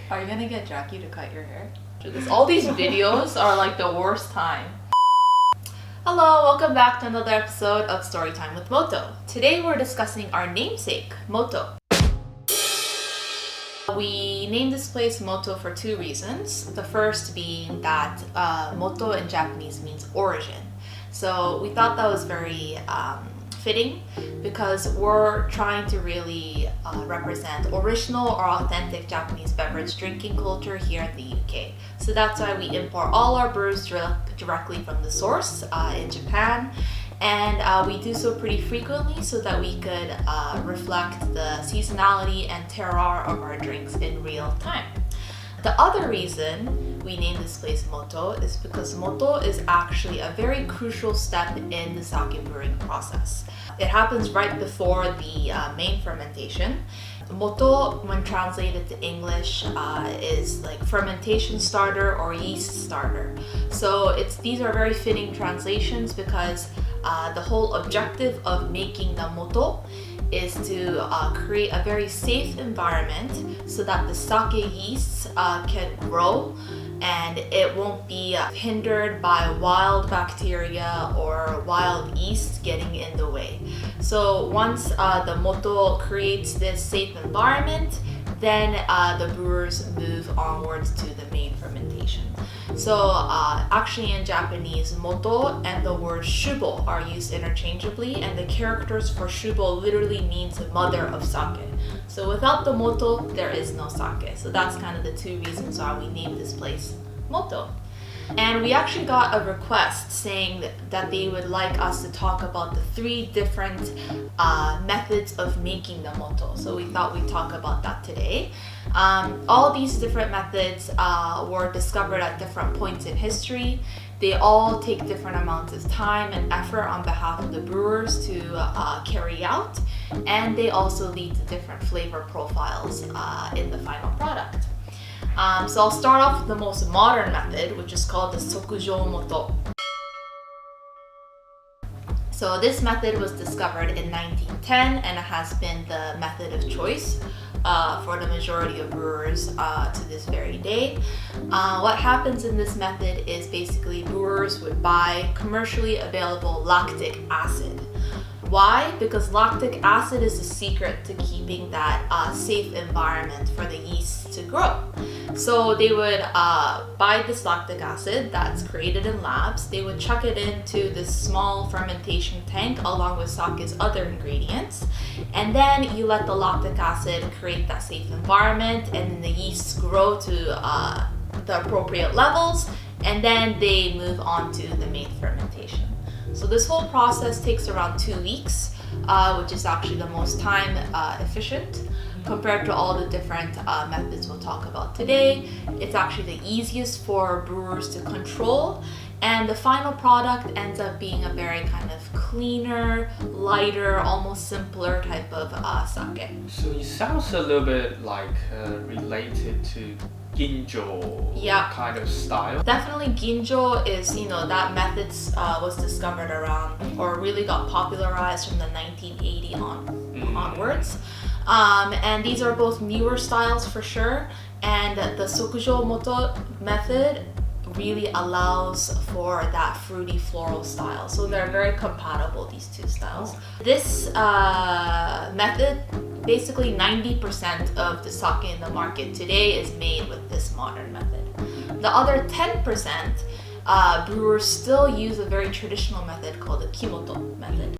Are you gonna get Jackie to cut your hair? All these videos are like the worst time. Hello, welcome back to another episode of Storytime with Moto. Today we're discussing our namesake, Moto. We named this place Moto for two reasons. The first being that Moto in Japanese means origin. So we thought that was very fitting because we're trying to really represent original or authentic Japanese beverage drinking culture here in the UK. So that's why we import all our brews directly from the source in Japan. And we do so pretty frequently so that we could reflect the seasonality and terroir of our drinks in real time. The other reason we named this place Moto is because Moto is actually a very crucial step in the sake brewing process. It happens right before the main fermentation. Moto, when translated to English, is like fermentation starter or yeast starter. So these are very fitting translations because the whole objective of making the Moto is to create a very safe environment so that the sake yeasts can grow and it won't be hindered by wild bacteria or wild yeast getting in the way. So once the Moto creates this safe environment, then the brewers move onwards to the main fermentation. So actually in Japanese, Moto and the word shubo are used interchangeably, and the characters for shubo literally means mother of sake. So without the Moto, there is no sake. So that's kind of the two reasons why we named this place Moto. And we actually got a request saying that they would like us to talk about the three different methods of making the Moto. So we thought we'd talk about that today. All these different methods were discovered at different points in history. They all take different amounts of time and effort on behalf of the brewers to carry out, and they also lead to different flavor profiles in the final product. So I'll start off with the most modern method, which is called the Sokujo Moto. So this method was discovered in 1910 and it has been the method of choice for the majority of brewers to this very day. What happens in this method is basically brewers would buy commercially available lactic acid. Why? Because lactic acid is the secret to keeping that safe environment for the yeast to grow. So they would buy this lactic acid that's created in labs. They would chuck it into this small fermentation tank along with sake's other ingredients. And then you let the lactic acid create that safe environment, and then the yeasts grow to the appropriate levels, and then they move on to the main fermentation. So this whole process takes around 2 weeks, which is actually the most time efficient compared to all the different methods we'll talk about today. It's actually the easiest for brewers to control, and the final product ends up being a very kind of cleaner, lighter, almost simpler type of sake. So it sounds a little bit like related to ginjo kind of style. Definitely ginjo is, that method was discovered around or really got popularized from the 1980 onwards. And these are both newer styles for sure. And the Sokujo Moto method really allows for that fruity floral style. So they're very compatible, these two styles. This method, basically 90% of the sake in the market today is made with this modern method. The other 10%, brewers still use a very traditional method called the Kimoto method.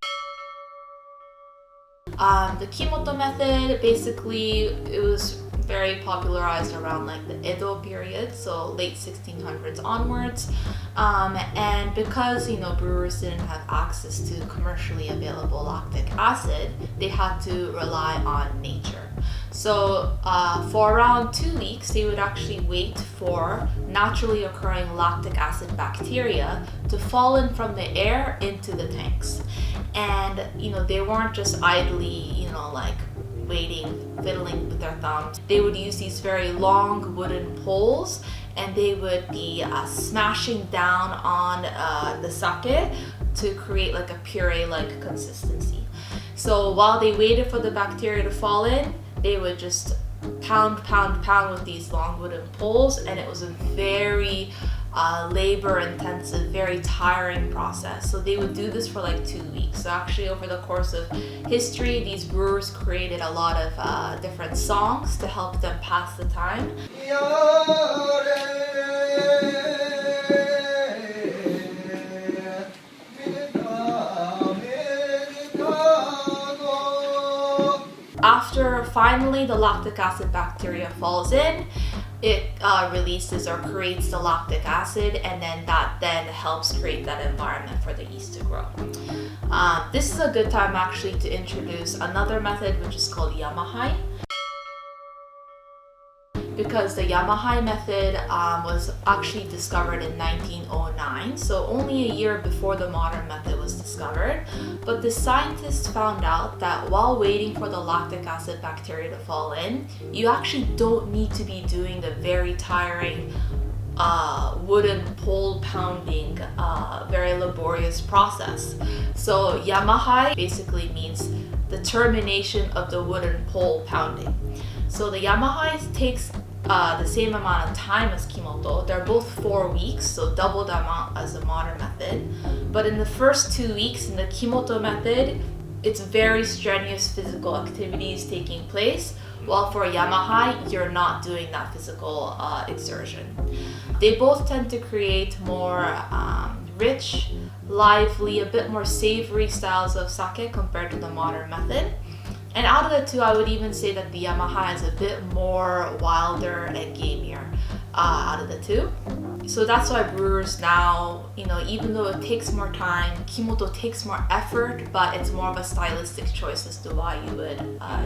The Kimoto method, basically, it was very popularized around like the Edo period, so late 1600s onwards. And because brewers didn't have access to commercially available lactic acid, they had to rely on nature. So for around 2 weeks, they would actually wait for naturally occurring lactic acid bacteria to fall in from the air into the tanks. And they weren't just idly like waiting, fiddling with their thumbs. They would use these very long wooden poles, and they would be smashing down on the sake to create like a puree-like consistency. So while they waited for the bacteria to fall in, they would just pound with these long wooden poles, and it was a very labor intensive, very tiring process. So they would do this for like 2 weeks. So actually over the course of history, these brewers created a lot of different songs to help them pass the time. After finally the lactic acid bacteria falls in, it releases or creates the lactic acid, and then that then helps create that environment for the yeast to grow. This is a good time actually to introduce another method, which is called Yamaha. Because the Yamaha method was actually discovered in 1909, so only a year before the modern method was discovered. But the scientists found out that while waiting for the lactic acid bacteria to fall in, you actually don't need to be doing the very tiring wooden pole pounding, very laborious process. So Yamaha basically means the termination of the wooden pole pounding. So the Yamaha takes the same amount of time as Kimoto. They're both 4 weeks, so double the amount as the modern method. But in the first 2 weeks in the Kimoto method, it's very strenuous physical activities taking place, while for Yamaha, you're not doing that physical exertion. They both tend to create more rich, lively, a bit more savory styles of sake compared to the modern method. And out of the two, I would even say that the Yamaha is a bit more wilder and gamier out of the two. So that's why brewers now, even though it takes more time, Kimoto takes more effort, but it's more of a stylistic choice as to why you would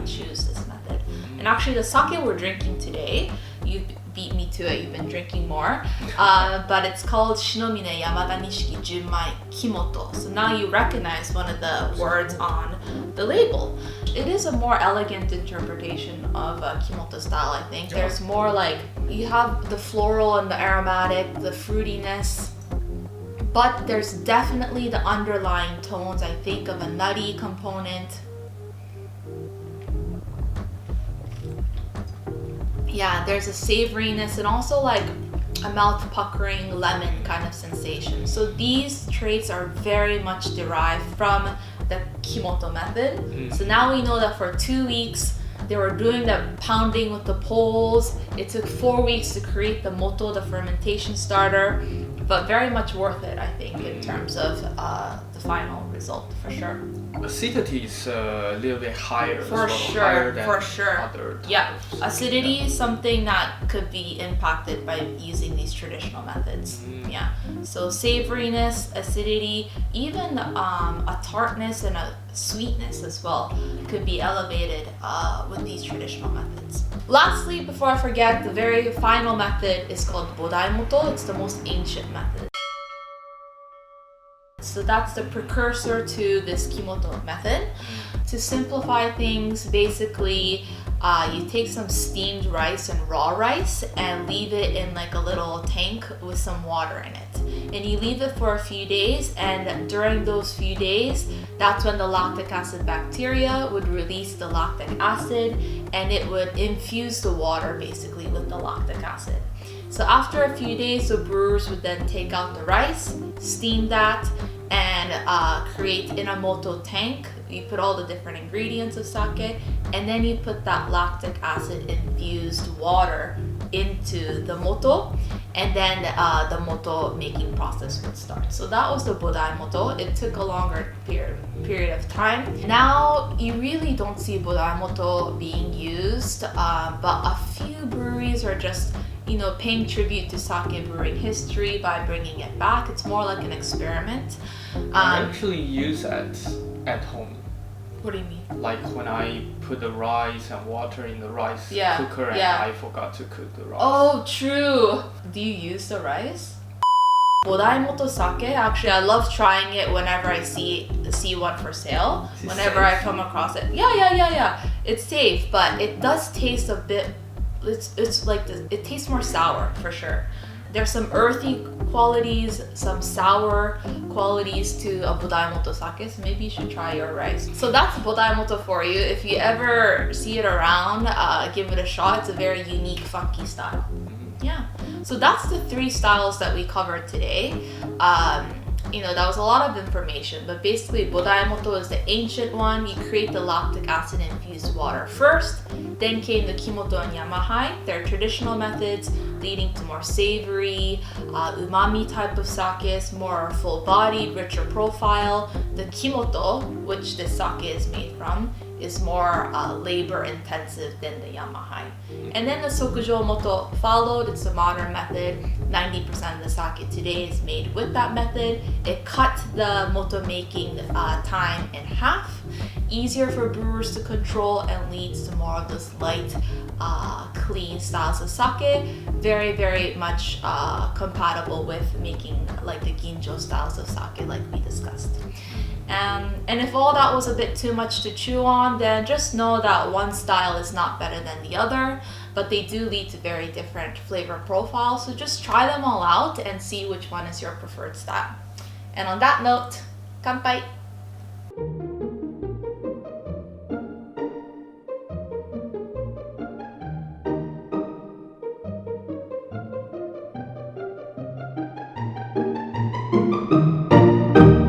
choose this method. And actually the sake we're drinking today, you beat me to it, you've been drinking more, but it's called Shinomine Yamadanishiki Junmai Kimoto. So now you recognize one of the words on the label. It is a more elegant interpretation of Kimoto style, I think. There's more like, you have the floral and the aromatic, the fruitiness, but there's definitely the underlying tones, I think, of a nutty component. Yeah, there's a savoriness and also like a mouth puckering lemon kind of sensation. So these traits are very much derived from the Kimoto method. So now we know that for 2 weeks they were doing the pounding with the poles. It took 4 weeks to create the Moto, the fermentation starter, but very much worth it, I think, in terms of the final result, for sure. Acidity is a little bit higher. For sure. Other Yeah, acidity is something that could be impacted by using these traditional methods. Yeah, so savoriness, acidity, even a tartness and a sweetness as well could be elevated with these traditional methods. Lastly, before I forget, the very final method is called Moto. It's the most ancient method. So that's the precursor to this Kimoto method. To simplify things, basically you take some steamed rice and raw rice and leave it in like a little tank with some water in it. And you leave it for a few days, and during those few days, that's when the lactic acid bacteria would release the lactic acid, and it would infuse the water basically with the lactic acid. So after a few days, the brewers would then take out the rice, steam that, and create in a Moto tank. You put all the different ingredients of sake, and then you put that lactic acid infused water into the Moto, and then the Moto making process would start. So that was the Moto. It took a longer period of time. Now you really don't see Moto being used, but a few breweries are just paying tribute to sake brewing history by bringing it back. It's more like an experiment. I actually use it at home. What do you mean? Like when I put the rice and water in the rice cooker and I forgot to cook the rice. Oh, true. Do you use the rice? Moto sake, actually I love trying it whenever I see one for sale. Whenever I come across it. Yeah. It's safe, but it does taste a bit, it's like it tastes more sour for sure. there's some earthy qualities, some sour qualities to a Bodaimoto sake, so maybe you should try your rice. So that's Bodaimoto for you. If you ever see it around, give it a shot. It's a very unique, funky style. Yeah. So that's the 3 styles that we covered today. That was a lot of information, but basically Bodaimoto is the ancient one. You create the lactic acid infused water first, then came the Kimoto and Yamaha, their traditional methods leading to more savory, umami type of sakes, more full-bodied, richer profile. The Kimoto, which this sake is made from, is more labor intensive than the Yamaha. And then the Sokujo Moto followed. It's a modern method. 90% of the sake today is made with that method. It cut the moto making time in half, easier for brewers to control, and leads to more of this light, clean styles of sake. Very, very much compatible with making like the ginjo styles of sake like we discussed. And if all that was a bit too much to chew on, then just know that one style is not better than the other, but they do lead to very different flavor profiles. So just try them all out and see which one is your preferred style. And on that note, kanpai!